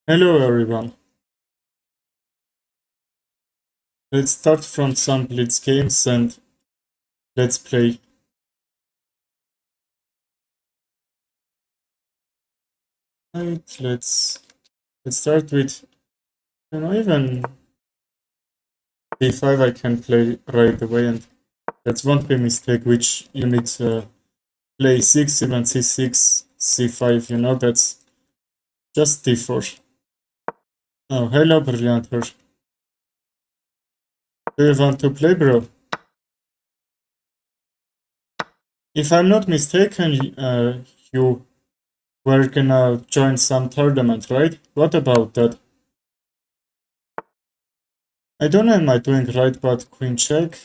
Hello everyone. Let's start from some blitz games and let's play. Right, let's start with even d5 I can play right away, and that won't be a mistake which you need to play 6, even c6, c5, that's just d4. Oh, hello brilliant her. Do you want to play, bro? If I'm not mistaken, you were gonna join some tournament, right? What about that? I don't know am I doing right, but queen check.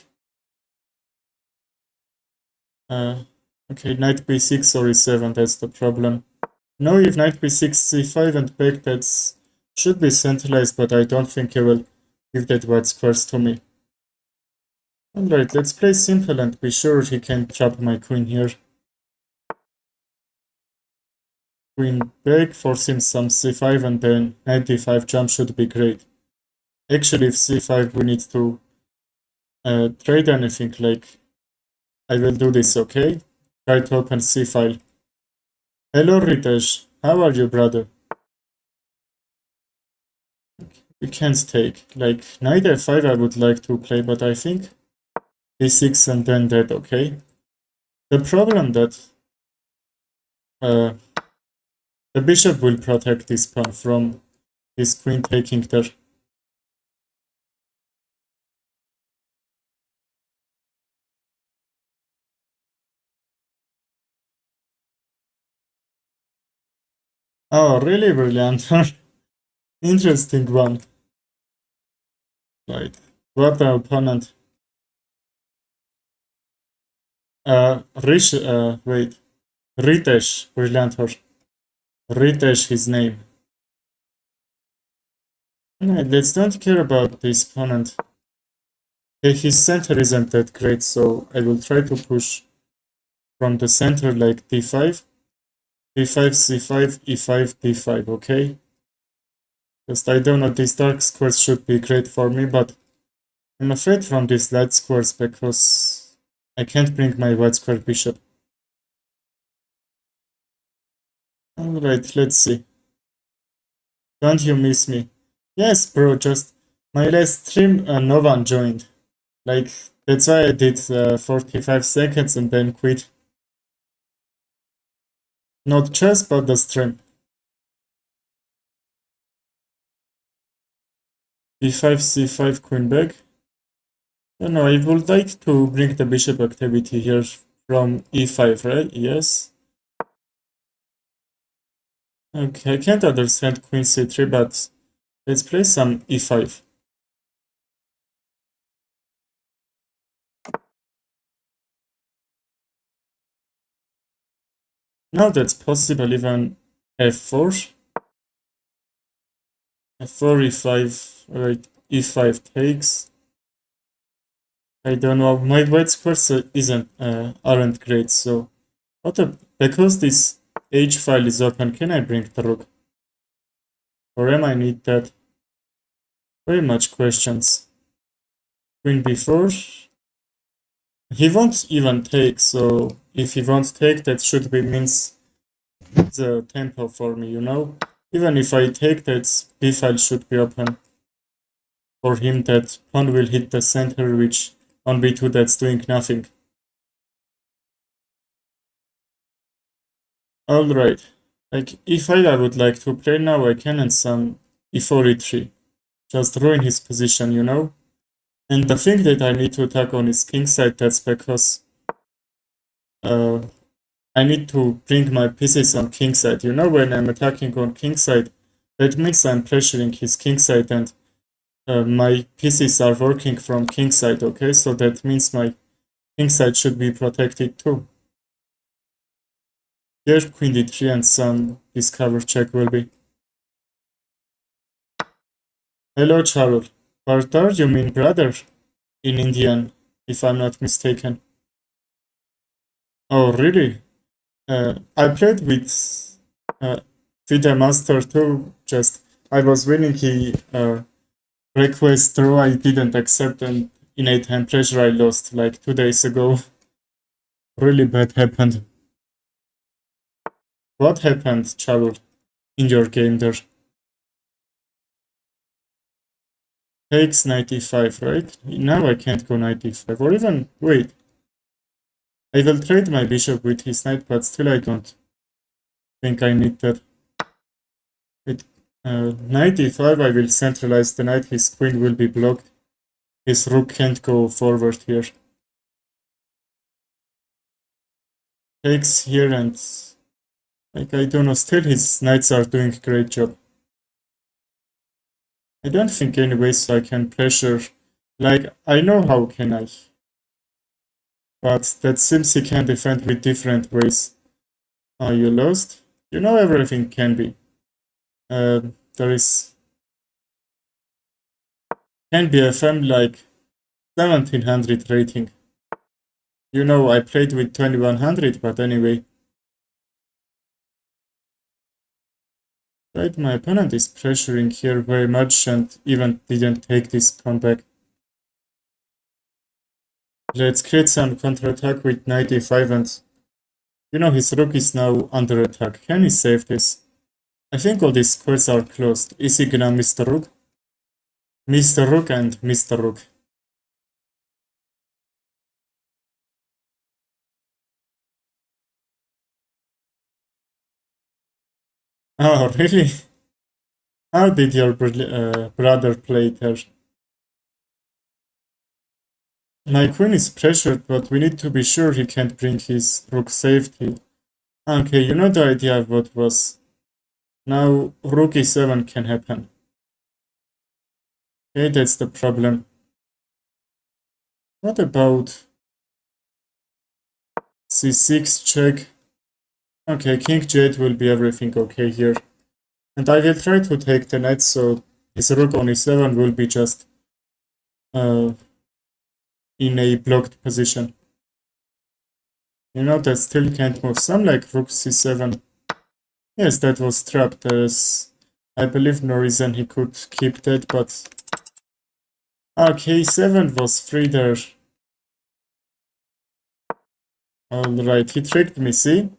Uh, okay, knight b6 or e7, that's the problem. No, if knight b6, c5 and back, that should be centralized, but I don't think he will give that white squares to me. Alright, let's play simple and be sure he can trap my queen here. Queen back, force him some c5, and then knight d5 jump should be great. Actually, if c5 we need to trade anything, like I will do this, okay? Try to open c file. Hello Ritesh, how are you, brother? We can't take. Like, knight f5 I would like to play, but I think d6 and then that, okay? The problem that uh, the bishop will protect this pawn from his queen taking there. Oh, really brilliant. Interesting one. Right. What the opponent? Wait. Ritesh, brilliant her. Ritesh, his name. Right, let's don't care about this opponent. His center isn't that great, so I will try to push from the center like d5, d5, c5, e5, d5, okay? Just I don't know, these dark squares should be great for me, but I'm afraid from these light squares because I can't bring my white square bishop. Alright, let's see. Don't you miss me? Yes, bro, just my last stream, no one joined. Like, that's why I did 45 seconds and then quit. Not chess, but the stream. e5, c5, queen back. No, I would like to bring the bishop activity here from e5, right? Yes. Okay, I can't understand queen c3, but let's play some e5. Now that's possible, even f4. f4, e5, right, e5 takes. I don't know, my white squares aren't great, so because this h file is open, can I bring the rook? Or am I need that? Very much questions. Queen b4. He won't even take, so if he won't take, that should be means the tempo for me, Even if I take, that b file should be open. For him, that pawn will hit the center, which on b2 that's doing nothing. Alright, like e5 I would like to play now, I can, and some e4, e3. Just ruin his position. And the thing that I need to attack on is kingside, that's because uh, I need to bring my pieces on kingside. When I'm attacking on kingside, that means I'm pressuring his kingside, and my pieces are working from kingside, okay? So that means my kingside should be protected too. Here, queen d3 and some discover check will be. Hello, Charul. Partner, you mean brother? In Indian, if I'm not mistaken. Oh, really? I played with FIDE Master too, just I was winning, he request throw I didn't accept, and in 8-time pressure I lost like 2 days ago. Really bad happened. What happened, Chabul, in your game there? Takes 95, right? Now I can't go 95, or even, wait. I will trade my bishop with his knight, but still I don't think I need that. With 95 I will centralize the knight, his queen will be blocked. His rook can't go forward here. Takes here and, like, I don't know, still his knights are doing a great job. I don't think anyways I can pressure, like, I know how can I, but that seems he can defend with different ways. Oh, you lost? You know everything can be. There is, can be FM like 1700 rating. You know, I played with 2100, but anyway. Right, my opponent is pressuring here very much and even didn't take this comeback. Let's create some counterattack with 95 and, you know, his rook is now under attack. Can he save this? I think all these squares are closed. Is he gonna miss the rook? Mr. Rook and Mr. Rook. Oh, really? How did your brother play there? My queen is pressured, but we need to be sure he can't bring his rook safely. Okay, you know the idea of what was. Now rook e7 can happen. Okay, that's the problem. What about c6 check? Okay, king j8 will be everything okay here. And I will try to take the knight, so his rook on e7 will be just in a blocked position. You know, that still can't move. Some like rook c7. Yes, that was trapped. There's, I believe, no reason he could keep that, but... Okay, 7 was free there. Alright, he tricked me, see?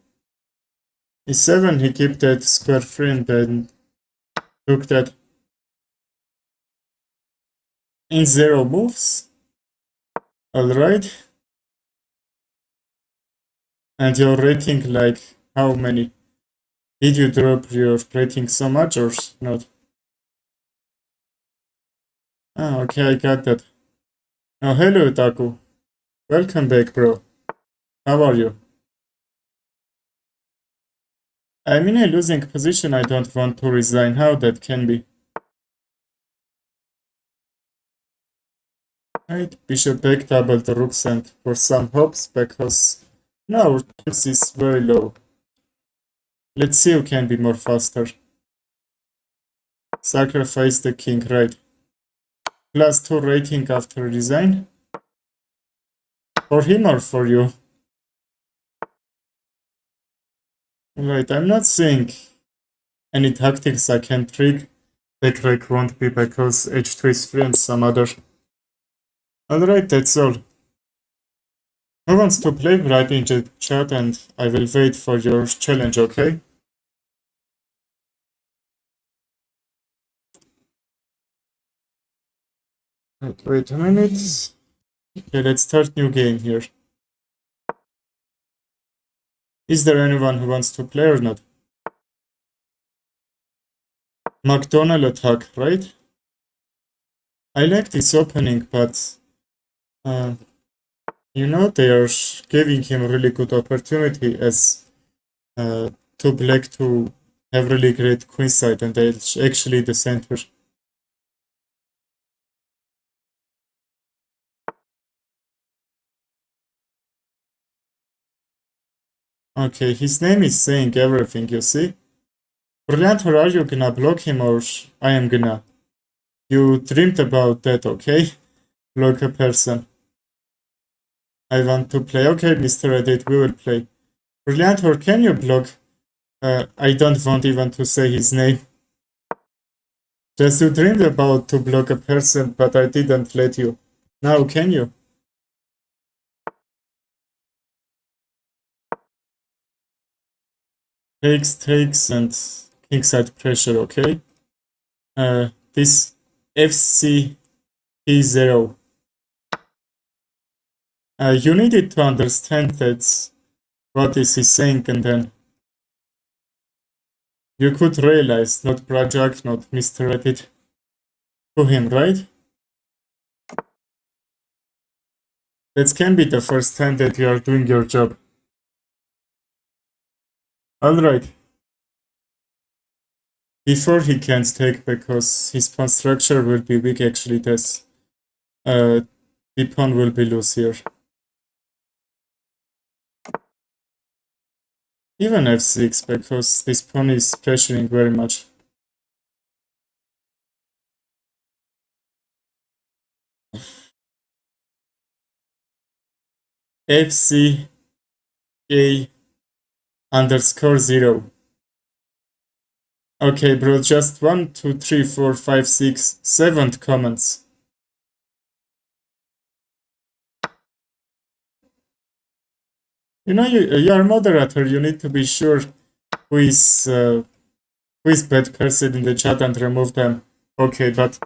e7, he kept that square free and then took that in 0 moves. Alright. And your rating, like, how many? Did you drop your rating so much or not? Ah, okay, I got that. Oh, hello, Taku. Welcome back, bro. How are you? I'm in a losing position. I don't want to resign. How that can be? Right, bishop back, double the rooks, and for some hopes, because now our chance is very low. Let's see who can be more faster. Sacrifice the king, right? +2 rating after resign. For him or for you? Right, I'm not seeing any tactics I can trick. That rake won't be because h2 is free and some other. Alright, that's all. Who wants to play? Write in the chat and I will wait for your challenge, okay? Wait a minute. Okay, let's start new game here. Is there anyone who wants to play or not? McDonald attack, right? I like this opening, but you know, they are giving him a really good opportunity as to black to have really great queenside, and it's actually the center. Okay, his name is saying everything, you see? Brilliant, or are you gonna block him or I am gonna? You dreamed about that, okay? Block a person. I want to play. Okay, Mr. Edit, we will play. Brilliant, or can you block? I don't want even to say his name. Just you dreamed about to block a person, but I didn't let you. Now can you? Takes, and kingside pressure, okay? This FCP0. You needed to understand that what is he saying, and then you could realize, not project, not misread it to him, right? That can be the first time that you are doing your job. Alright. Before he can't take because his pawn structure will be weak, actually this the pawn will be loose here. Even f6 because this pawn is pressuring very much. FC A underscore 0. Okay, bro, just 1, 2, 3, 4, 5, 6, 7 comments. You know, you are moderator, you need to be sure who is bad person in the chat and remove them. Okay, but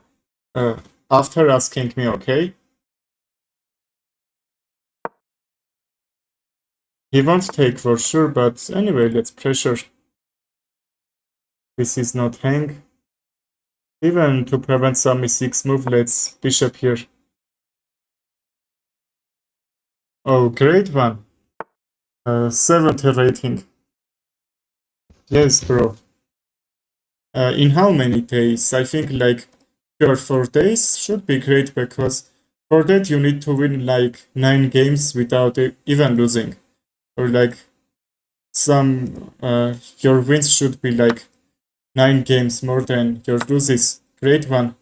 after asking me, okay? He won't take for sure, but anyway, let's pressure. This is not hang. Even to prevent some e6 move, let's bishop here. Oh, great one. 70 rating. Yes, bro. In how many days? I think like 3 or 4 days should be great because for that you need to win like 9 games without even losing. Or like some, your wins should be like 9 games more than your losses. Great one.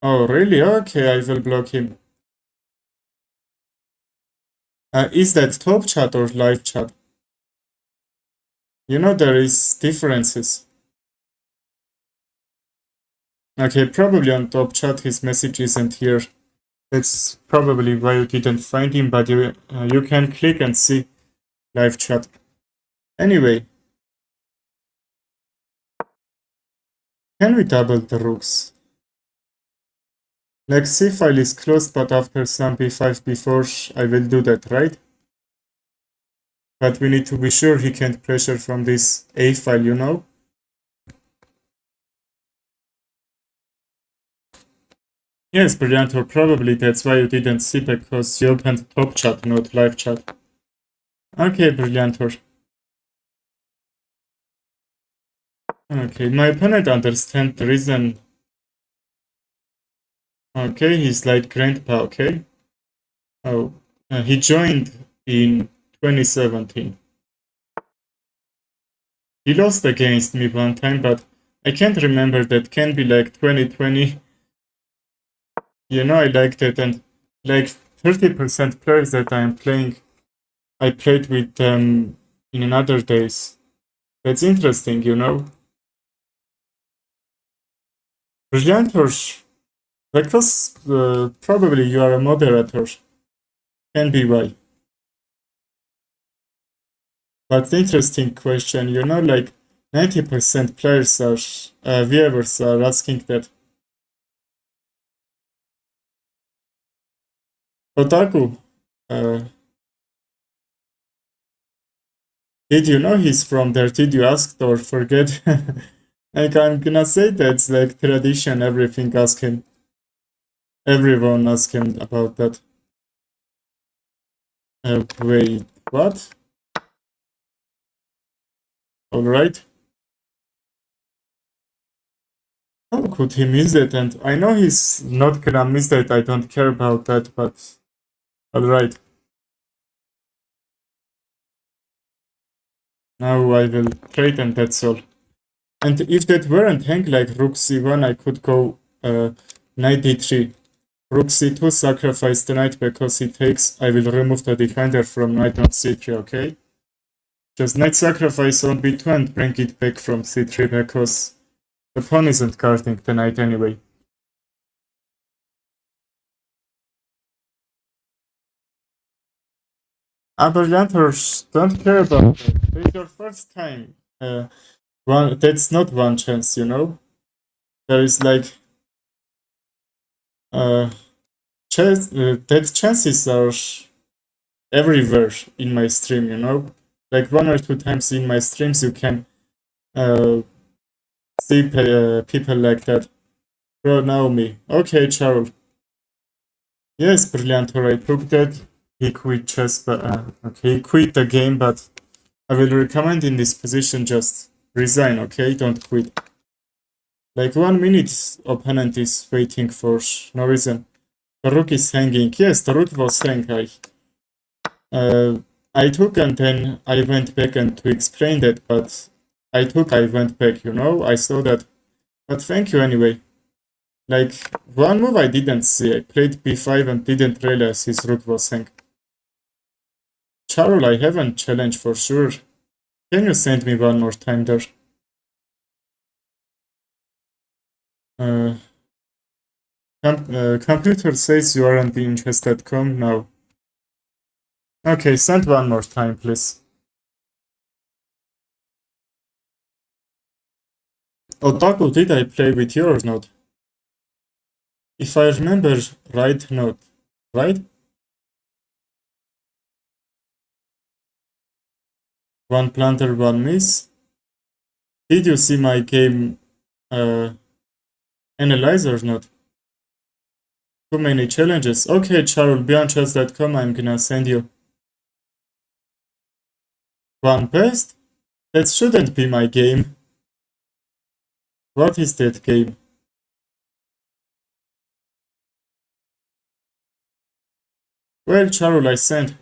Oh, really? Okay, I will block him. Is that top chat or live chat? You know there is differences. Okay, probably on top chat his message isn't here. That's probably why you didn't find him, but you can click and see live chat. Anyway, can we double the rooks? Like C file is closed, but after some b5 b4, I will do that, right? But we need to be sure he can't pressure from this A file, you know? Yes, brilliant, or probably that's why you didn't see because you opened top chat, not live chat. Okay, brilliantor. Okay, my opponent understands the reason. Okay, he's like grandpa, okay? Oh, he joined in 2017. He lost against me one time, but I can't remember. That can be like 2020. You know, I like that, and like 30% players that I'm playing, I played with them in another days. That's interesting, you know? Brilliantors, because probably you are a moderator. Can be why. But interesting question, you know, like 90% players are, viewers are asking that. Otaku, uh, did you know he's from there? Did you ask or forget? Like, I'm gonna say that's like tradition, everything ask him. Everyone ask him about that. Wait, what? Alright. How could he miss that? And I know he's not gonna miss that, I don't care about that, but alright. Now I will trade and that's all. And if that weren't hang like rook c1, I could go knight d3. Rook c2, sacrifice the knight because he takes. I will remove the defender from knight on c3, okay? Just knight sacrifice on b2 and bring it back from c3 because the pawn isn't guarding the knight anyway. Brillianters don't care about that. It's your first time. That's not one chance, you know? There is like that chances are everywhere in my stream, you know? Like 1 or 2 times in my streams you can see people like that. Bro, Naomi. Okay, Charles. Yes, Brilliantor, I took that. He quit chess, but okay, he quit the game, but I will recommend in this position just resign, okay? Don't quit. Like 1 minute opponent is waiting for no reason. The rook is hanging. Yes, the rook was hanging. I took and then I went back and to explain that, but I went back, you know? I saw that. But thank you anyway. Like, one move I didn't see. I played b5 and didn't realize his rook was hanging. Charles, I haven't challenged for sure. Can you send me one more time there? Computer says you aren't interested. Come now. Okay, send one more time, please. Otaku, did I play with you or not? If I remember right, not. Right? One planter, one miss. Did you see my game analyzer or not? Too many challenges. Okay, Charles, be on chess.com. I'm gonna send you one best. That shouldn't be my game. What is that game? Well, Charles, I sent.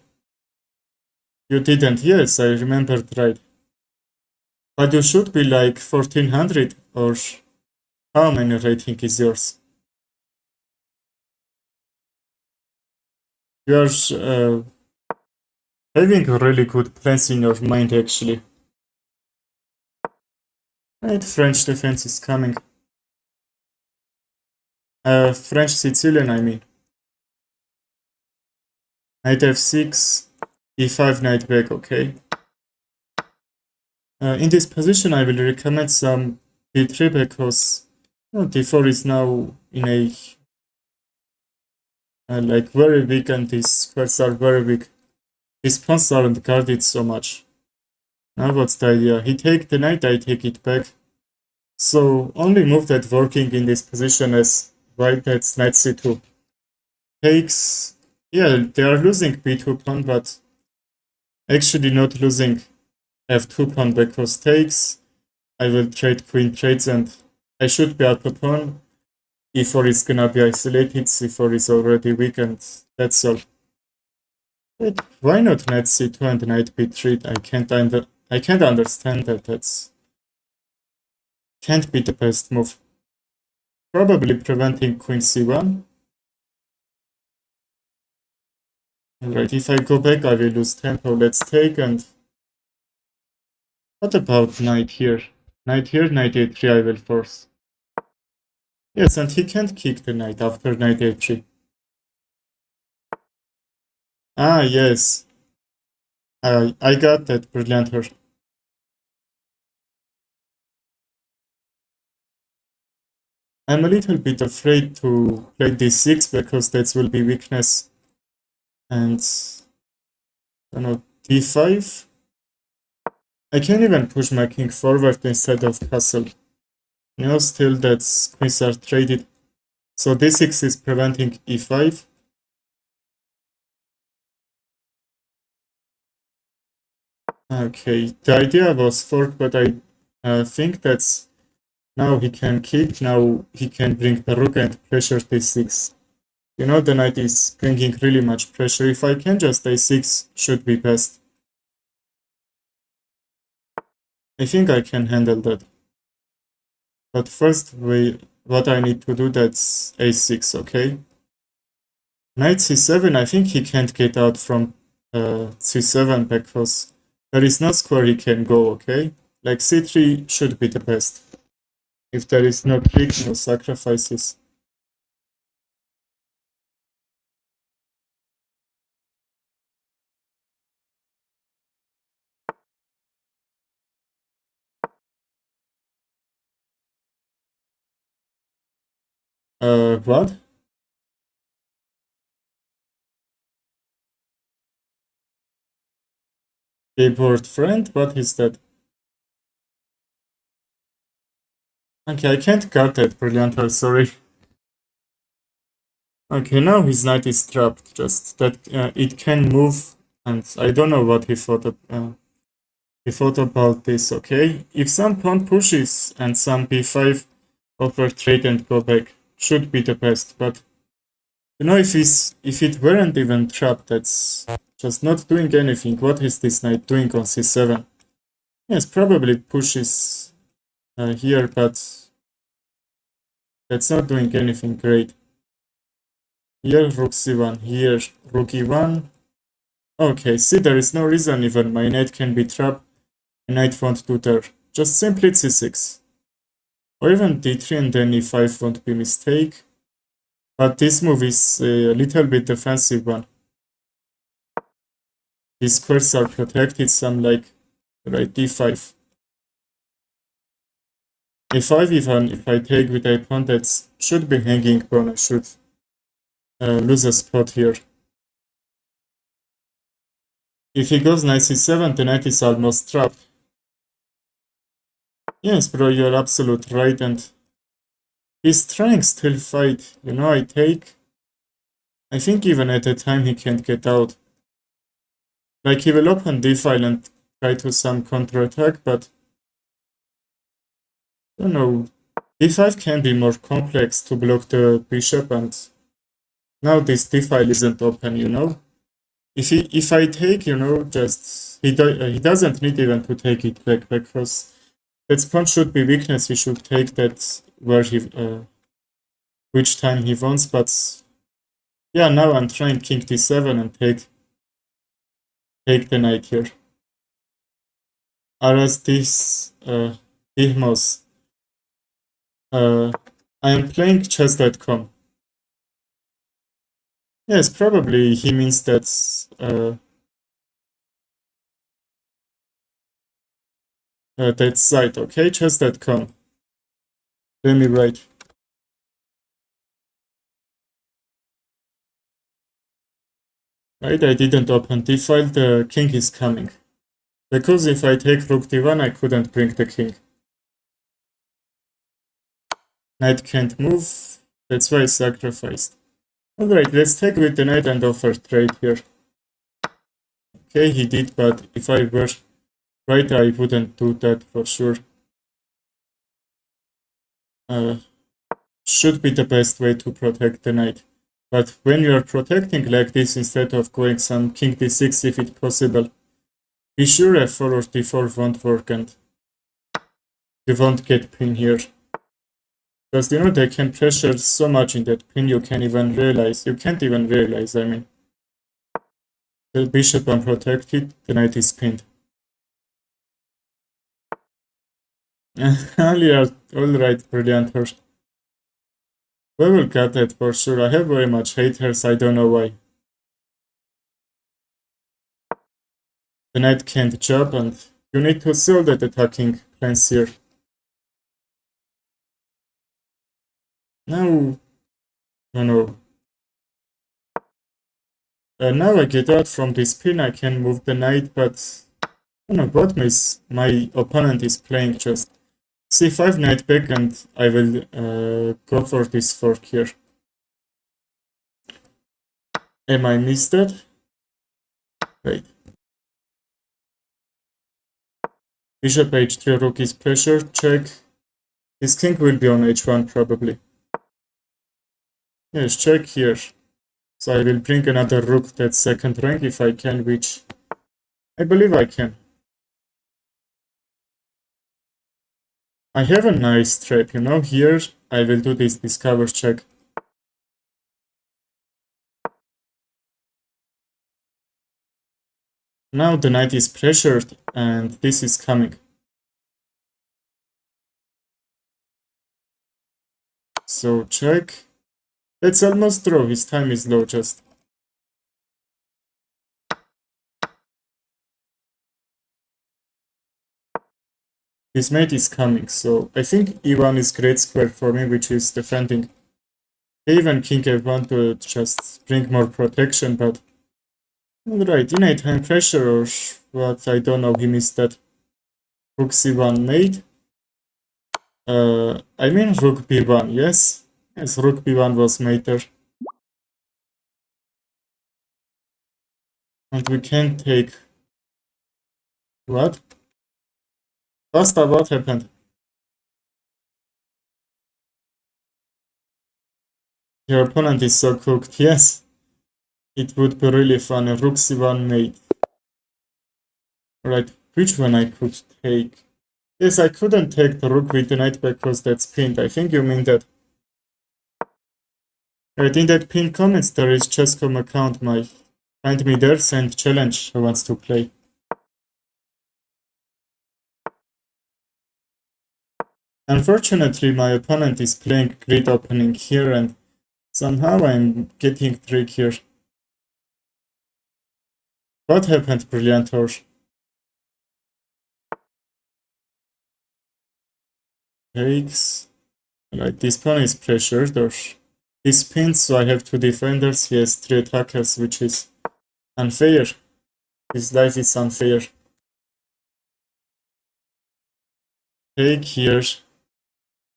You didn't? Yes, I remembered right. But you should be like 1400 or how many rating is yours? You are having really good plans in your mind actually. Right, French defense is coming. French Sicilian, I mean. Knight f6, e5, knight back, okay. In this position, I will recommend some d3 because d4 is now in a like very weak and these squares are very weak. These pawns aren't guarded so much. Now what's the idea? He take the knight, I take it back. So only move that working in this position as white, that's knight c2. Takes, yeah, they are losing b2 pawn, but actually not losing f2 pawn because takes. I will trade queen trades and I should be out of pawn. e4 is gonna be isolated, c4 is already weak and that's all. But why not knight c2 and knight b3? I can't understand that. That's can't be the best move. Probably preventing queen c1. Alright, if I go back I will lose tempo. Let's take and what about knight here? Knight here, knight a3 I will force. Yes, and he can't kick the knight after knight a3. Ah, yes. I got that, Brillianter. I'm a little bit afraid to play d6 because that will be weakness. And I don't know, d5. I can even push my king forward instead of castle. You know, still that queens are traded. So d6 is preventing e5. Okay, the idea was fork, but I think that's now he can kick, now he can bring the rook and pressure d6. You know, the knight is bringing really much pressure. If I can just a6, should be best. I think I can handle that. But first, what I need to do, that's a6, okay? Knight c7, I think he can't get out from c7 because there is no square he can go, okay? Like c3 should be the best. If there is no trick, no sacrifices. What? Keyboard friend? What is that? Okay, I can't cut that, brilliant, I'm sorry. Okay, now his knight is trapped, just that it can move, and I don't know what he thought about this, okay? If some pawn pushes and some b5 over trade and go back, should be the best, but you know, if it weren't even trapped, that's just not doing anything. What is this knight doing on c7? Yes, probably pushes here, but that's not doing anything great. Here, rook c1, here, rook e1. Okay, see, there is no reason even my knight can be trapped. My knight won't do there. Just simply c6. Or even d3 and then e5 won't be a mistake. But this move is a little bit defensive one. These squares are protected, some like right d5. a5 even if I take with a pawn that should be hanging pawn, I should lose a spot here. If he goes knight c7, the knight is almost trapped. Yes, bro, you're absolute right, and he's trying still fight. You know, I take. I think even at the time he can't get out. Like he will open d file and try to some counterattack, but I don't know. d5 can be more complex to block the bishop, and now this d file isn't open, you know. If I take, you know, just he doesn't need even to take it back because that pawn should be weakness. He should take that where he which time he wants. But yeah, now I'm trying king d7 and take the knight here. Whereas this Ihmos, I am playing chess.com. Yes, probably he means that that site, okay? Chess.com. Let me write. Right, I didn't open d file, the king is coming. Because if I take rook d1, I couldn't bring the king. Knight can't move, that's why I sacrificed. Alright, let's take with the knight and offer trade here. Okay, he did, but if I were right, I wouldn't do that for sure. Should be the best way to protect the knight. But when you are protecting like this, instead of going some king d6 if it's possible, be sure f4 or d4 won't work and you won't get pin here. Because you know they can pressure so much in that pin you can't even realize, I mean. The bishop unprotected, the knight is pinned. Alright, brilliant. We will cut it for sure. I have very much haters, I don't know why. The knight can't jump and you need to solve that attacking plans here. Now, no. Now I get out from this pin, I can move the knight, but I don't know what my opponent is playing. Just c5 knight back and I will go for this fork here. Am I missed that? Wait. Bishop h3, rook is pressure, check. His king will be on h1 probably. Yes, check here. So I will bring another rook that's second rank if I can, which I believe I can. I have a nice trap, you know, here I will do this discover check. Now the knight is pressured and this is coming. So check. Let's almost draw. His time is low just. His mate is coming, so I think e1 is great square for me, which is defending. Even king f1 to just bring more protection, but alright, innate time pressure or what, I don't know, he missed that. Rook c1 mate. I mean rook b1, yes? Yes, rook b1 was mater. And we can take... What? Basta, what happened? Your opponent is so cooked, yes. It would be really fun, a rook c1 mate. Right, which one I could take? Yes, I couldn't take the rook with the knight because that's pinned. I think you mean that. Right, in that pinned comments there is chess.com account. Find me there, send challenge who wants to play. Unfortunately, my opponent is playing grid opening here and somehow I'm getting trick here. What happened, Brilliantor? Takes. Right, this pawn is pressured or he's pinned, so I have two defenders. He has three attackers, which is unfair. His life is unfair. Take here.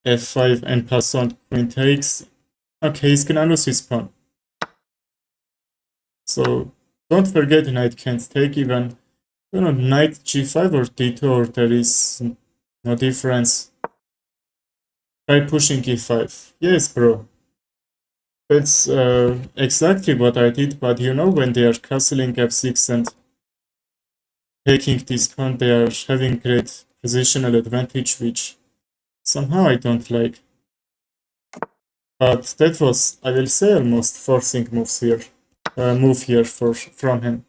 F5 and pass on. Queen takes. Okay, he's gonna lose his pawn. So don't forget knight can't take even. You know, knight g5 or d2 or there is no difference. Try pushing e5. Yes, bro. That's exactly what I did, but you know when they are castling f6 and taking this pawn, they are having great positional advantage, which somehow I don't like. But that was, I will say, almost forcing moves here. Move here from him.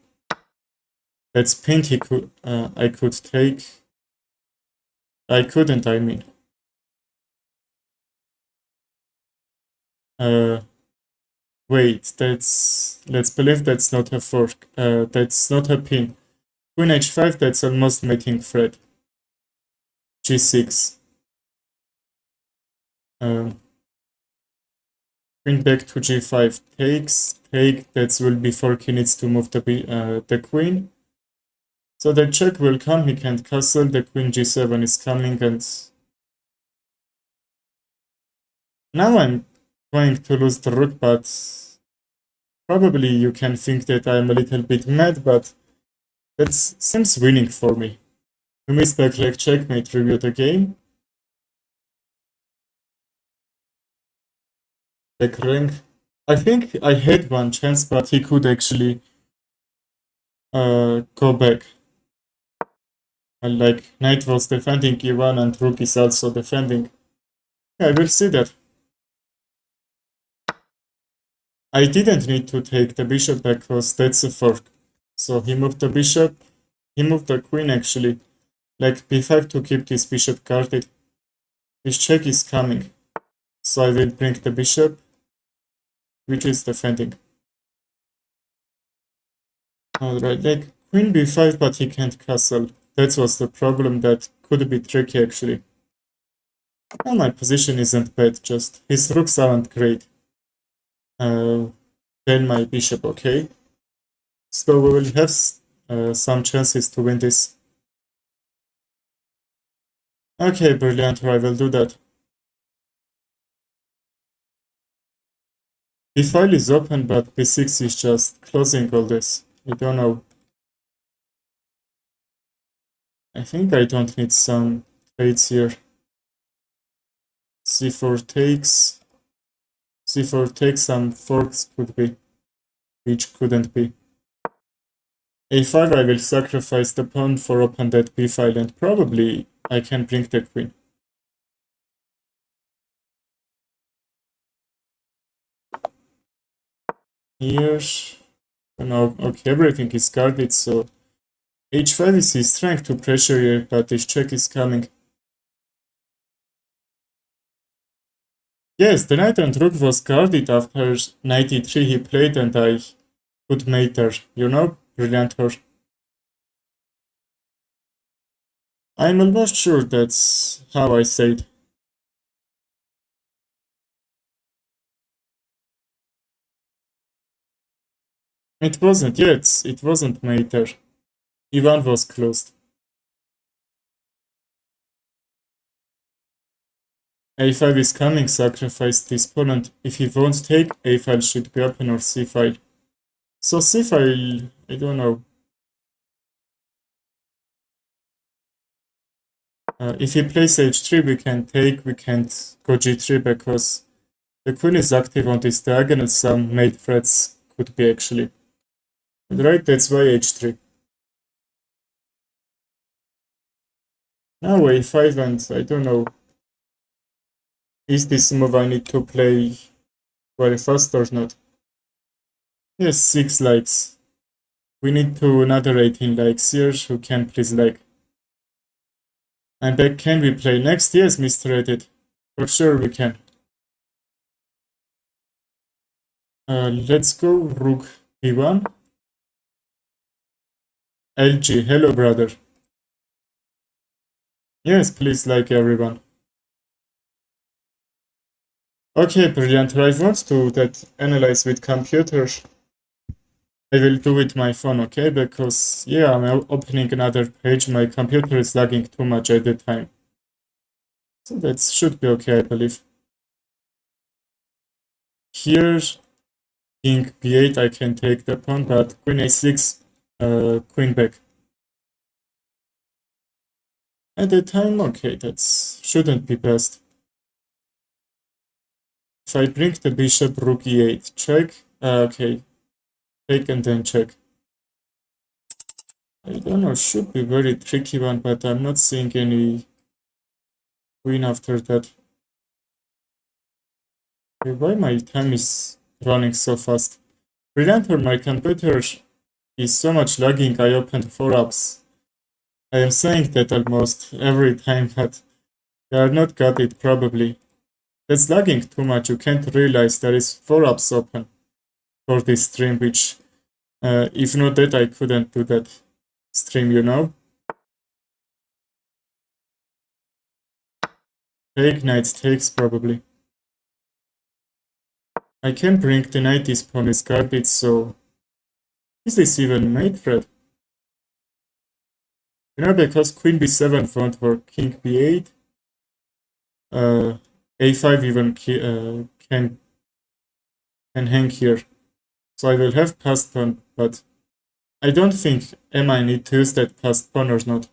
That's pinned. I could take. I couldn't. I mean. Uh, wait. Let's believe that's not a fork. That's not a pin. Queen h5. That's almost mating threat. g6. Queen back to g5 takes. Take. That will be fork. He needs to move the queen. So the check will come. He can't castle. The queen g7 is coming, and now I'm going to lose the rook, but probably you can think that I'm a little bit mad, but that seems winning for me. You miss back leg checkmate, review the game. Back ring. I think I had one chance, but he could actually go back. And like knight was defending e1 and rook is also defending. Yeah, I will see that. I didn't need to take the bishop because that's a fork. So he moved the bishop. He moved the queen actually. Like b5 to keep this bishop guarded. This check is coming. So I will bring the bishop, which is defending. Alright, like queen b5, but he can't castle. That was the problem that could be tricky actually. Well, my position isn't bad, just his rooks aren't great. Then my bishop, okay. So we will have some chances to win this. Okay, brilliant, I will do that. The file is open, but b6 is just closing all this. I don't know. I think I don't need some trades here. c4 takes. c4 takes, some forks could be, which couldn't be. a5 I will sacrifice the pawn for open that b file and probably I can bring the queen. Here, no, okay, everything is guarded, so h5 is his strength to pressure here, but this check is coming. Yes, the knight and rook was guarded after knight e3 he played, and I could mate her. You know, brilliant her. I'm almost sure that's how I said. It wasn't yet, it wasn't mater. Ivan was closed. a5 is coming, sacrifice this pawn. If he won't take, a file should be open or c file. So c file, I don't know. If he plays h3, we can take, we can't go g3 because the queen is active on this diagonal. Some mate threats could be actually. Right, that's why h3. Now a5, and I don't know. Is this move I need to play very fast or not? Yes, 6 likes. We need to another 18 likes here. Who can please like? And back, can we play next? Yes, Mr. Edit. For sure we can. Let's go rook b1. LG, hello brother. Yes, please like everyone. Okay, brilliant. I want to that analyze with computers. I will do it my phone, okay? Because yeah, I'm opening another page. My computer is lagging too much at the time. So that should be okay, I believe. Here, king b8, I can take the pawn, but queen a6, queen back. At the time, okay, that shouldn't be best. If I bring the bishop, rook e8, check. Okay, take and then check. I don't know, should be very tricky one, but I'm not seeing any queen after that. Okay, why my time is running so fast? Brilliant, my computer is so much lagging, I opened 4 apps. I am saying that almost every time, but they are not got it probably. That's lagging too much, you can't realize there is 4 apps open for this stream, which if not that I couldn't do that stream, you know? Take knight takes probably. I can bring the knight, this pawn is guarded, so is this even mate threat? You know, because queen b7 won't work, king b8, a5 even can hang here. So I will have passed pawn, but I don't think am I need to use that passed pawn or not.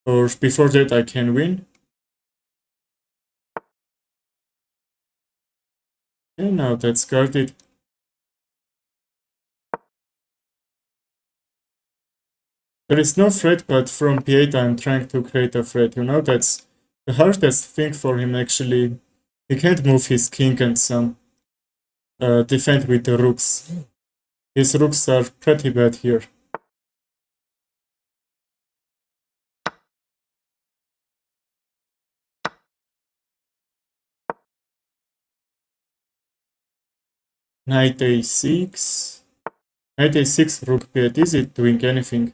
Or before that I can win. Okay, now that's guarded. There is no threat, but from b8 I'm trying to create a threat. You know, that's the hardest thing for him actually. He can't move his king and some defend with the rooks. His rooks are pretty bad here. Knight a6. Knight a6, rook b8. Is it doing anything?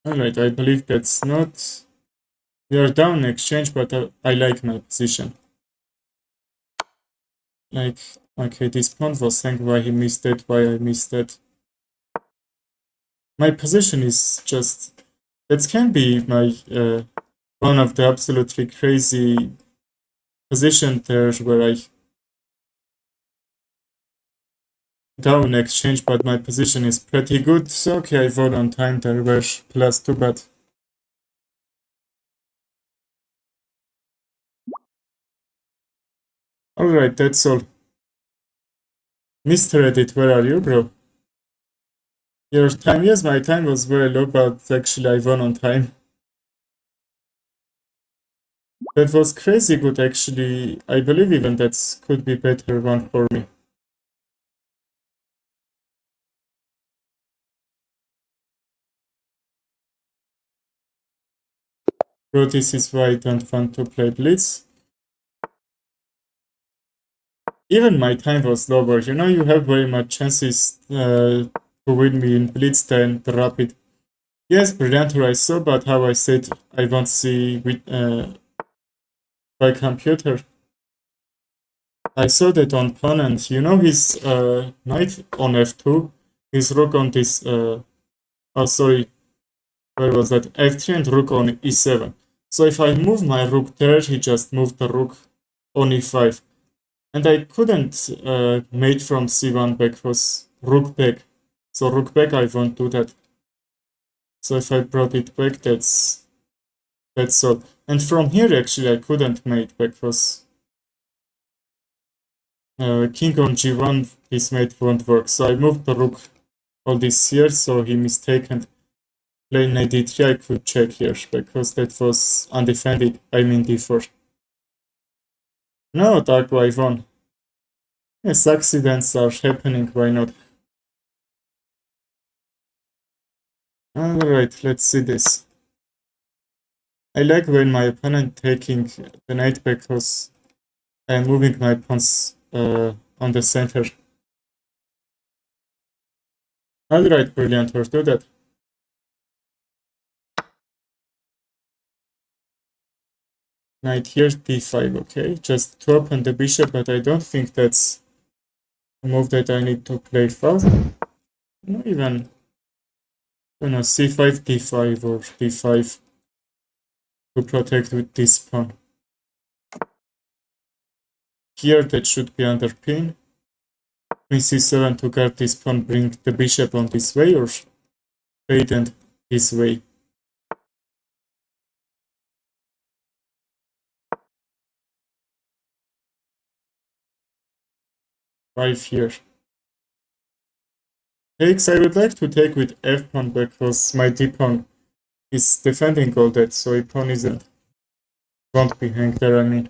Alright, I believe that's not. We are down exchange, but I like my position. Like, okay, this pawn was saying why he missed it, why I missed it. My position is just. That can be my one of the absolutely crazy position there where I down exchange, but my position is pretty good. So okay, I vote on time there were +2, but alright, that's all. Mr. Edit, where are you, bro? Your time, yes, my time was very low, but actually I won on time. That was crazy good, actually. I believe even that could be better one for me. Bro, this is why I don't want to play blitz. Even my time was lower. You know, you have very much chances to win me in blitz than the rapid. Yes, Brilliantor I saw, but how I said I won't see with by computer. I saw that on pawn, and you know his knight on f2, his rook on this. Oh, sorry, where was that? f3 and rook on e7. So if I move my rook there, he just moved the rook on e5. And I couldn't mate from c1 because rook back. So rook back, I won't do that. So if I brought it back, that's all. And from here, actually, I couldn't mate because king on g1, this mate won't work. So I moved the rook all this here, so he mistaken. Playing knight d3, I could check here because that was undefended. I mean d4. No, dark I won. Yes, accidents are happening, why not? Alright, let's see this. I like when my opponent taking the knight because I'm moving my pawns on the center. Alright, brilliant, we'll do that. Knight here, d5, okay? Just to open the bishop, but I don't think that's a move that I need to play fast. Not even, you know, c5, d5, or d5 to protect with this pawn. Here, that should be under pin. Queen c7 to guard this pawn, bring the bishop on this way, or fade and this way. Five here. Takes, I would like to take with f pawn because my d pawn is defending all that, so a pawn won't be hanged there, I mean.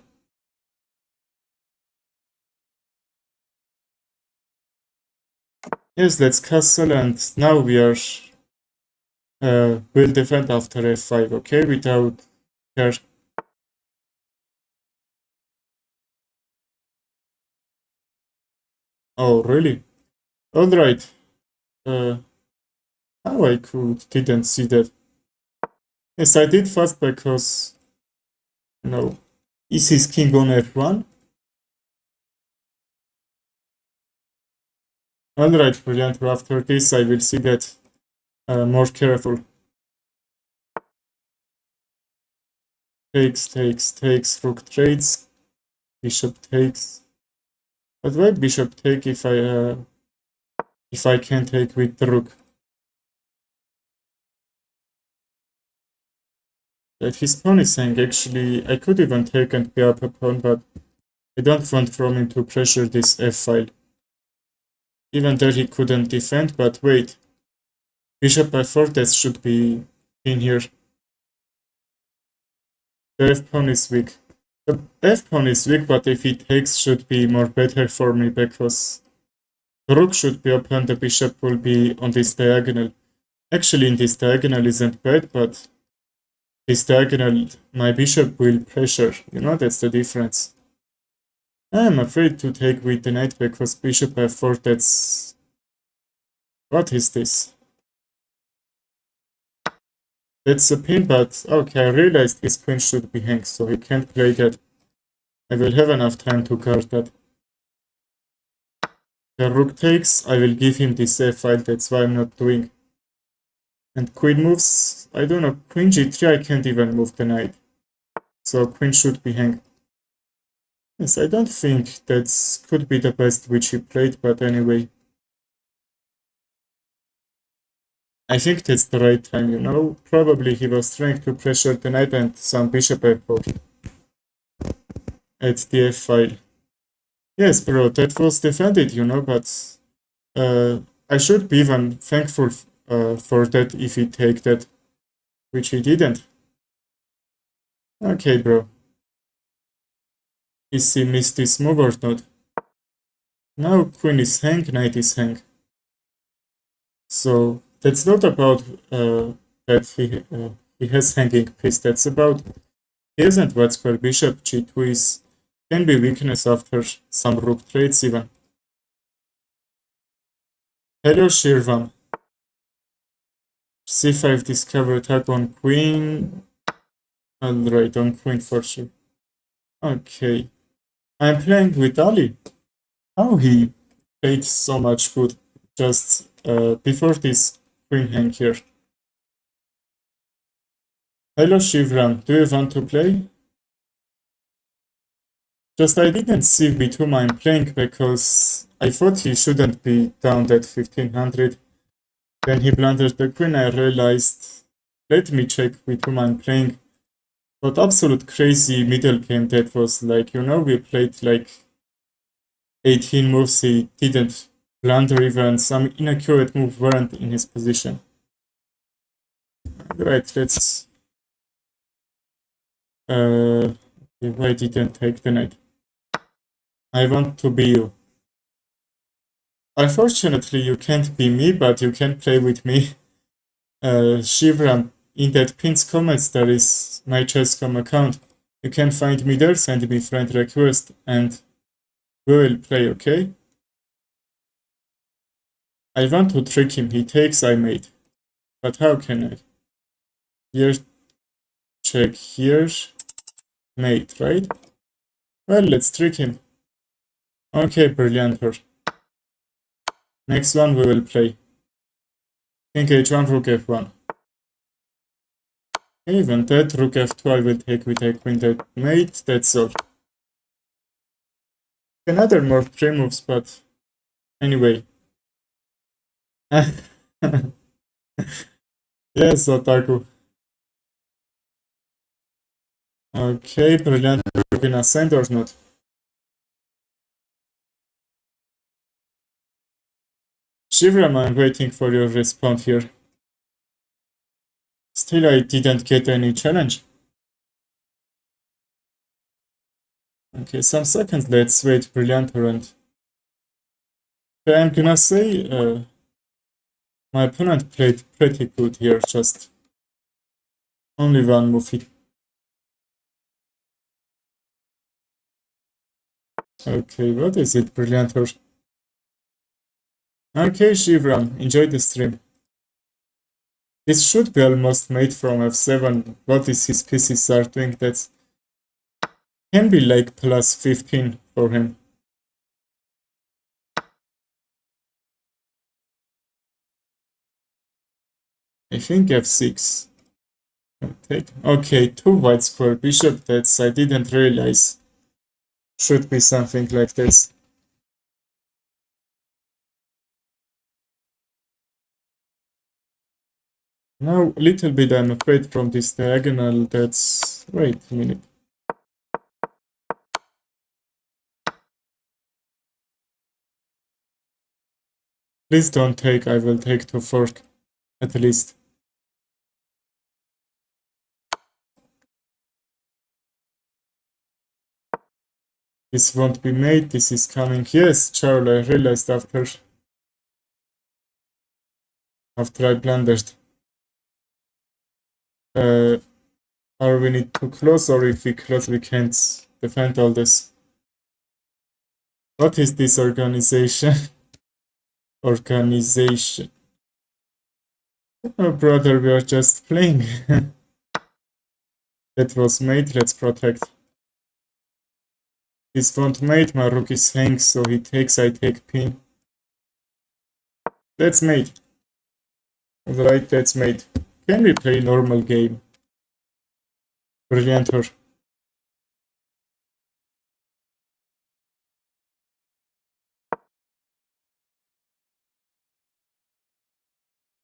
Yes, let's castle, and now we are will defend after f5, okay, without her. Oh, really? Alright. How I didn't see that. Yes, I did fast because, no. Is his king on f1? Alright, brilliant. After this, I will see that more careful. Takes, rook trades, bishop takes. But why bishop take if I can take with the rook? That his pawn is saying, actually, I could even take and be up a pawn, but I don't want from him to pressure this f-file. Even though he couldn't defend, but wait. Bishop f4, that should be in here. The f-pawn is weak. The f-pawn is weak, but if he takes, should be more better for me, because the rook should be open, the bishop will be on this diagonal. Actually, in this diagonal isn't bad, but this diagonal, my bishop will pressure. You know, that's the difference. I'm afraid to take with the knight because bishop f4, that's... What is this? That's a pin, but okay, I realized his queen should be hanged, so he can't play that. I will have enough time to guard that. The rook takes, I will give him this f-file, that's why I'm not doing. And queen moves, I don't know, queen g3, I can't even move the knight. So queen should be hanged. Yes, I don't think that could be the best which he played, but anyway. I think that's the right time, you know. Probably he was trying to pressure the knight and some bishop f4 at the f-file. Yes, bro, that was defended, you know, but I should be even thankful for that if he take that, which he didn't. Okay, bro. Is he missed this move or not? Now queen is hang, knight is hang. So that's not about that he has hanging piece, that's about. He isn't white square bishop, g2 is can be weakness after some rook trades even. Hello Shirvan. c5 discover attack on queen. Alright, on queen for sure. Okay. I'm playing with Ali. How he played so much good just before this queen hang here. Hello Shivram, do you want to play? Just I didn't see b2 I'm playing because I thought he shouldn't be down at 1500. Then he blundered the queen, I realized, let me check b2 I'm playing. But absolute crazy middle game that was like, we played like 18 moves, he didn't blunder even, some inaccurate move weren't in his position. Right, let's... why didn't take the knight? I want to be you. Unfortunately, you can't be me, but you can play with me. Shivram, in that pinned comments, there is my chess.com account. You can find me there, send me friend request, and we will play, okay? I want to trick him. He takes, I mate. But how can I? Here, check here. Mate, right? Well, let's trick him. Okay, brilliant. Next one we will play. King h1, rook f1. Even that, rook f2 I will take with a queen that mate, that's all. Another more three moves, but anyway. Yes, Otaku. Okay, brilliant. We're gonna send or not? Shivram, I'm waiting for your response here. Still, I didn't get any challenge. Okay, some seconds, let's wait, brilliant and I'm gonna say my opponent played pretty good here, just only one move. Okay, what is it, brilliant or... Okay, Shivram, enjoy the stream. This should be almost made from f7. What is his pieces are doing? That can be like plus 15 for him. I think f6. Okay, two white square bishop. That's I didn't realize. Should be something like this. Now, a little bit I'm afraid from this diagonal. That's... Wait a minute. Please don't take, I will take to fork, at least. This won't be made, this is coming. Yes, Charles, I realized after I blundered. Are we need to close, or if we close we can't defend all this? What is this organization? Organization. Oh brother, we are just playing. That was made, let's protect. This won't mate, my rook is hang, so he takes, I take pin. That's made. Alright, that's made. Can we play normal game? Brilliant.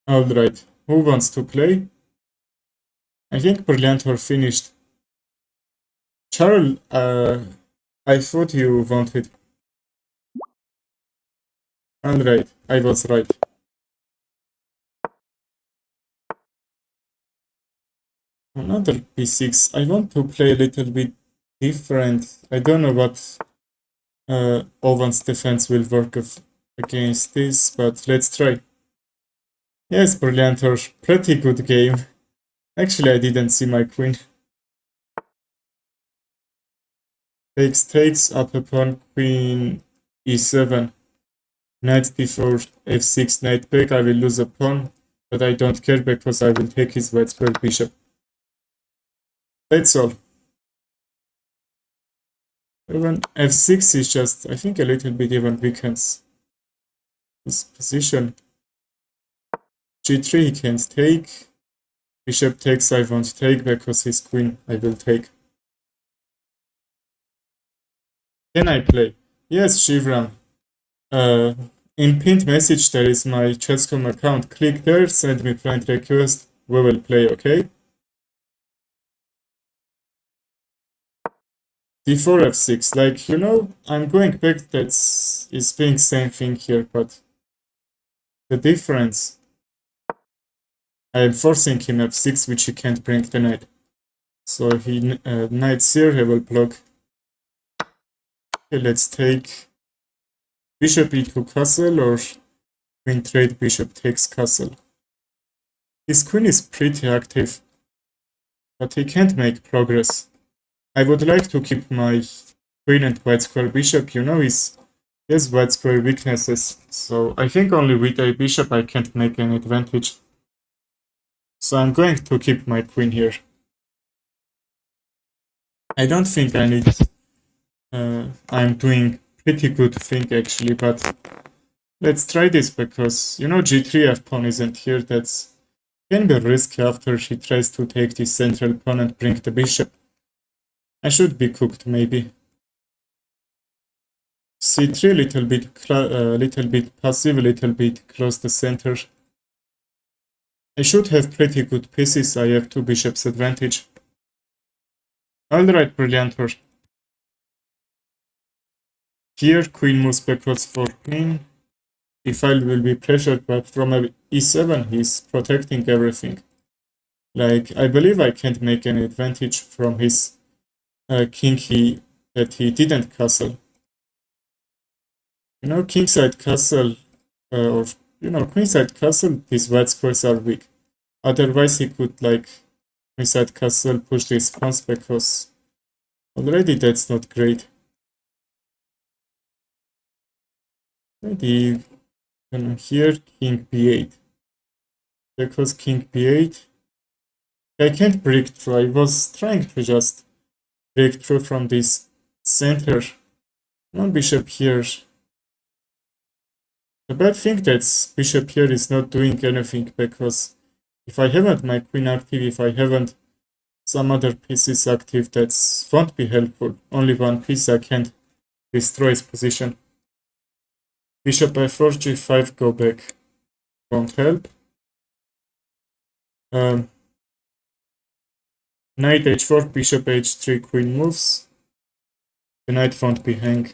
Alright, who wants to play? I think Brilliantor finished. Charles, I thought you wanted. Alright, I was right. Another p6. I want to play a little bit different. I don't know what Ovan's defense will work against this, but let's try. Yes, Brilliantor, pretty good game. Actually, I didn't see my queen. Takes up upon queen e7. Knight d4, f6, knight back. I will lose a pawn, but I don't care because I will take his white square bishop. That's all. Even f6 is just, I think, a little bit even weakens his position. g3 he can't take. Bishop takes, I won't take because his queen I will take. Can I play? Yes, Shivram. Uh, in pinned message there is my Chess.com account. Click there, send me friend request. We will play, okay? d4 f6, like, I'm going back, that's is being same thing here, but the difference, I am forcing him f6, which he can't bring the knight. So he knights here, he will block. Okay, let's take bishop e2 castle or queen trade bishop takes castle. His queen is pretty active, but he can't make progress. I would like to keep my queen and white square bishop, he has white square weaknesses, so I think only with a bishop I can't make an advantage. So I'm going to keep my queen here. I don't think I need... I'm doing pretty good thing actually, but let's try this because, g3 f pawn isn't here, that's can be risky after she tries to take this central pawn and bring the bishop. I should be cooked maybe. c3 little bit passive, a little bit close the center. I should have pretty good pieces, I have two bishops advantage. Alright, brilliantor. Here queen moves backwards for queen. d5 will be pressured, but from a e7 he's protecting everything. Like, I believe I can't make any advantage from his king that he didn't castle. Kingside castle, or, queenside castle, these white squares are weak. Otherwise he could, like, queenside castle push these pawns because already that's not great. Maybe here king b8. Because king b8, I can't break through. I was trying to just break through from this center. No bishop here. The bad thing that bishop here is not doing anything because if I haven't my queen active, if I haven't some other pieces active, that won't be helpful. Only one piece I can't destroy his position. Bishop f4, g5, go back. Won't help. Knight h4, bishop h3, queen moves. The knight won't be hang.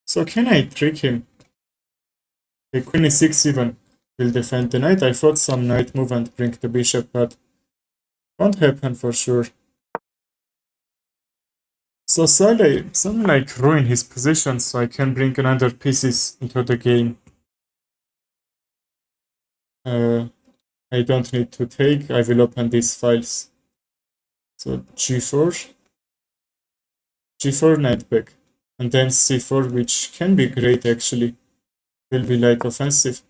So can I trick him? The queen e6 even will defend the knight. I thought some knight move and bring the bishop, but won't happen for sure. So some like ruin his position so I can bring another pieces into the game. I don't need to take. I will open these files. So g4, g4 knight back, and then c4, which can be great actually. Will be like offensive.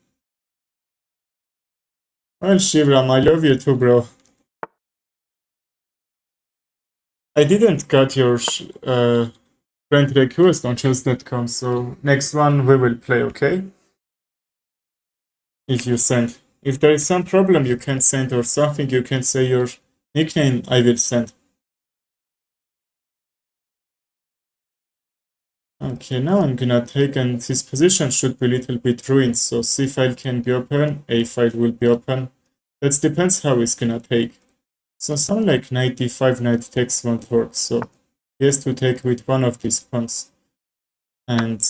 Well, Shivram, I love you too, bro. I didn't got your friend request on chess.com, so next one we will play, okay? If you send. If there is some problem you can send or something, you can say your nickname, I will send. Okay, now I'm gonna take, and this position should be a little bit ruined, so C file can be open, A file will be open. That depends how it's gonna take. So something like knight d5, knight takes won't work, so he has to take with one of these pawns. And,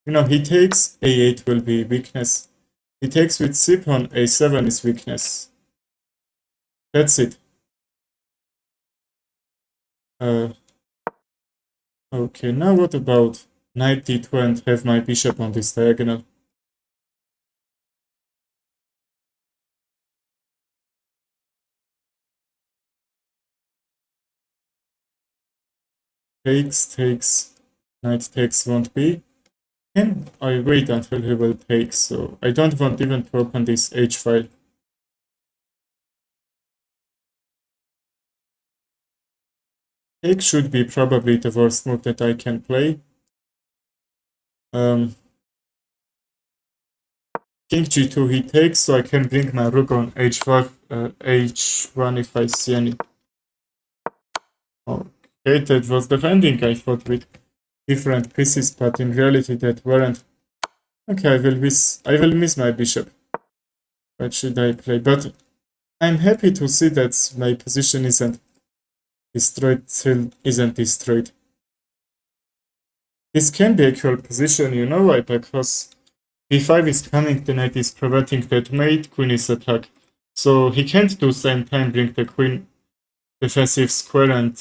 he takes, a8 will be weakness. He takes with c pawn, a7 is weakness. That's it. Okay, now what about knight d2 and have my bishop on this diagonal? takes, knight takes won't be. And I wait until he will take, so I don't want even to open this H file. Take should be probably the worst move that I can play. King g2 he takes, so I can bring my rook on h5, h1 if I see any. Okay, that was defending, I thought, with different pieces, but in reality that weren't. Okay, I will miss my bishop. What should I play? But I'm happy to see that my position isn't destroyed, still isn't destroyed. This can be equal position, you know why? Because b5 is coming, the knight is preventing that mate, queen is attack. So he can't do same time bring the queen defensive square and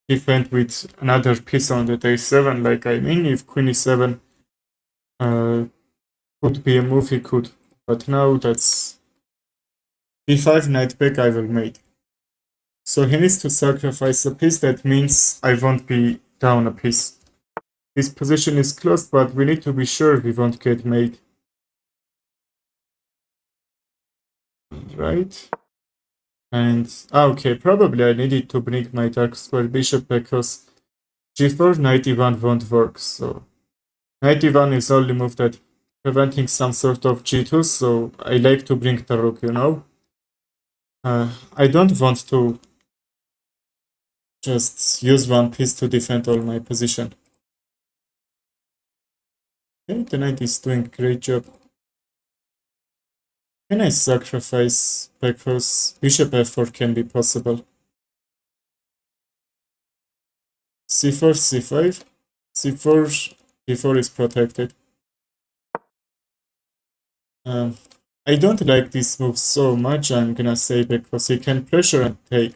defend with another piece on the a7. Like, I mean, if queen e7 could be a move, he could. But now that's b5 knight back, I will mate. So he needs to sacrifice a piece, that means I won't be down a piece. This position is closed, but we need to be sure we won't get mate. Right? And, okay, probably I needed to bring my dark square bishop because g4, knight e1 won't work, so knight e1 is only move that preventing some sort of g2, so I like to bring the rook, you know? I don't want to just use one piece to defend all my position. Okay, the knight is doing a great job. Can I sacrifice because bishop f4 can be possible? c4, c5, c4, d4 is protected. I don't like this move so much, I'm gonna say, because he can pressure and take.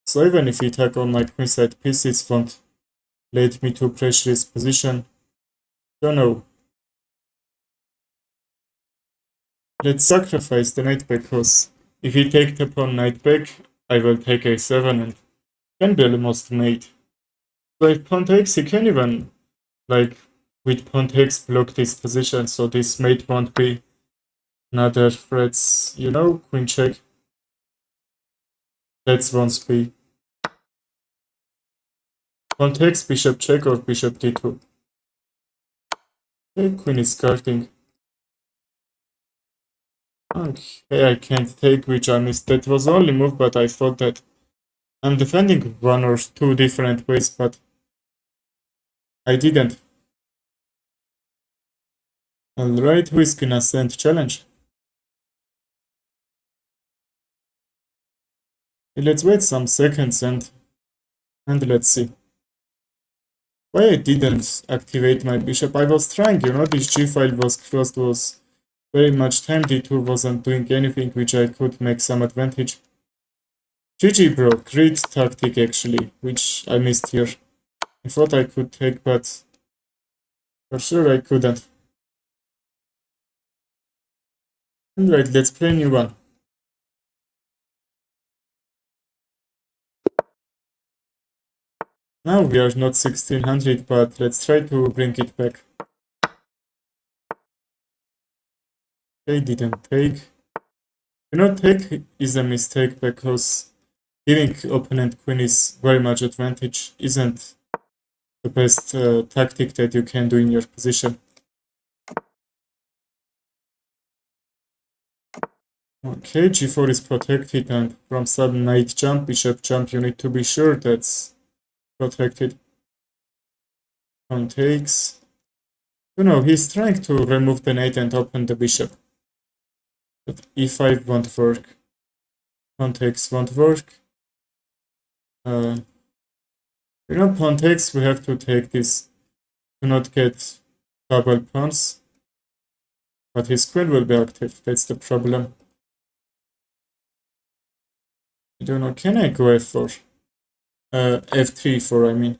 So even if he attack on my queenside pieces, won't let me to pressure his position. Don't know. Let's sacrifice the knight because if he take the pawn knight back, I will take a7 and can be almost mate. So if pawn takes, he can even, like, with pawn takes block this position, so this mate won't be another threats, you know, queen check. That's won't be. Pawn takes, bishop check or bishop d2. Okay, queen is guarding. Okay, I can't take, which I missed. That was only move, but I thought that I'm defending one or two different ways, but I didn't. Alright, who is gonna send challenge? Let's wait some seconds and let's see. Why I didn't activate my bishop? I was trying, you know, this g file was closed, was very much time, d2 wasn't doing anything which I could make some advantage. GG bro, great tactic actually, which I missed here. I thought I could take, but for sure I couldn't. Alright, let's play a new one. Now we are not 1600, but let's try to bring it back. Okay, didn't take. You know, take is a mistake because giving opponent queen is very much advantage isn't the best tactic that you can do in your position. Okay, g4 is protected, and from sudden knight jump, bishop jump, you need to be sure that's protected. Pawn takes. You know, he's trying to remove the knight and open the bishop. But e5 won't work. Pawn takes won't work. You know, pawn takes, we have to take this to not get double pawns. But his queen will be active, that's the problem. I don't know, can I go f4? f3 4, I mean.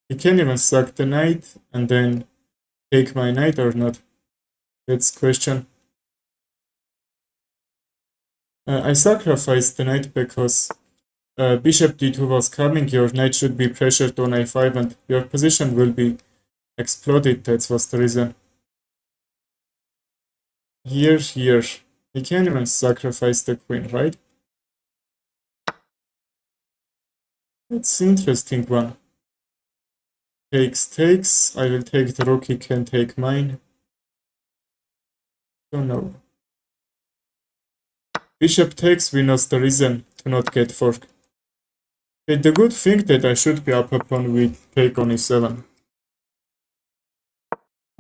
He can even sack the knight and then take my knight or not. That's the question. I sacrificed the knight because bishop d2 was coming, your knight should be pressured on a5 and your position will be exploded. That was the reason. Here. He can't even sacrifice the queen, right? It's an interesting one. Takes. I will take the rook, he can take mine. Don't know. Bishop takes, we know the reason to not get fork. Okay, the good thing that I should be up upon with take on e7.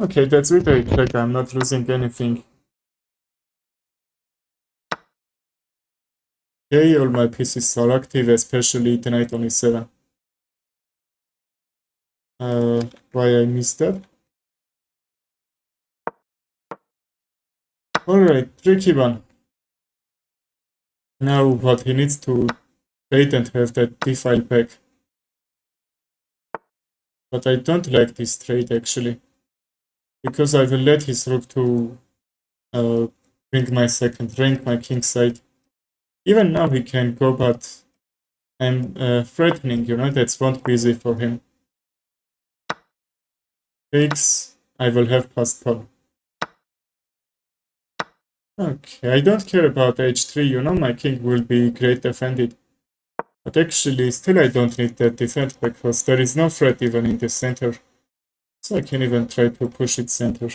Okay, that's with a check, I'm not losing anything. Okay, all my pieces are active, especially the knight on e7. Why I missed that? Alright, tricky one. Now what he needs to trade and have that d-file back. But I don't like this trade actually. Because I will let his rook to bring my second rank, my king side. Even now he can go, but I'm threatening, that won't be easy for him. Takes, I will have passed pawn. Okay, I don't care about h3, my king will be great defended. But actually, still I don't need that defense because there is no threat even in the center. So I can even try to push it center.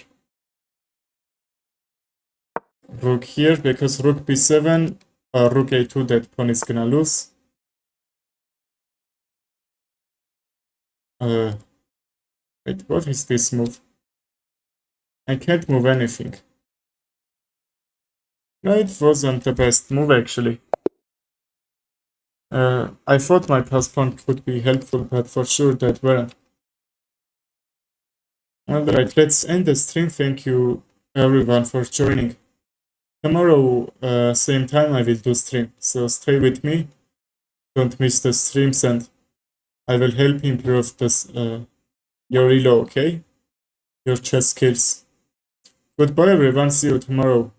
Rook here, because rook b7 or rook a2, that pawn is gonna lose. Wait, what is this move? I can't move anything. No, it wasn't the best move actually. I thought my pass pawn could be helpful, but for sure that weren't. Alright, let's end the stream. Thank you everyone for joining. Tomorrow, same time I will do stream, so stay with me. Don't miss the streams and I will help improve this, your elo, okay? Your chess skills. Goodbye everyone, see you tomorrow.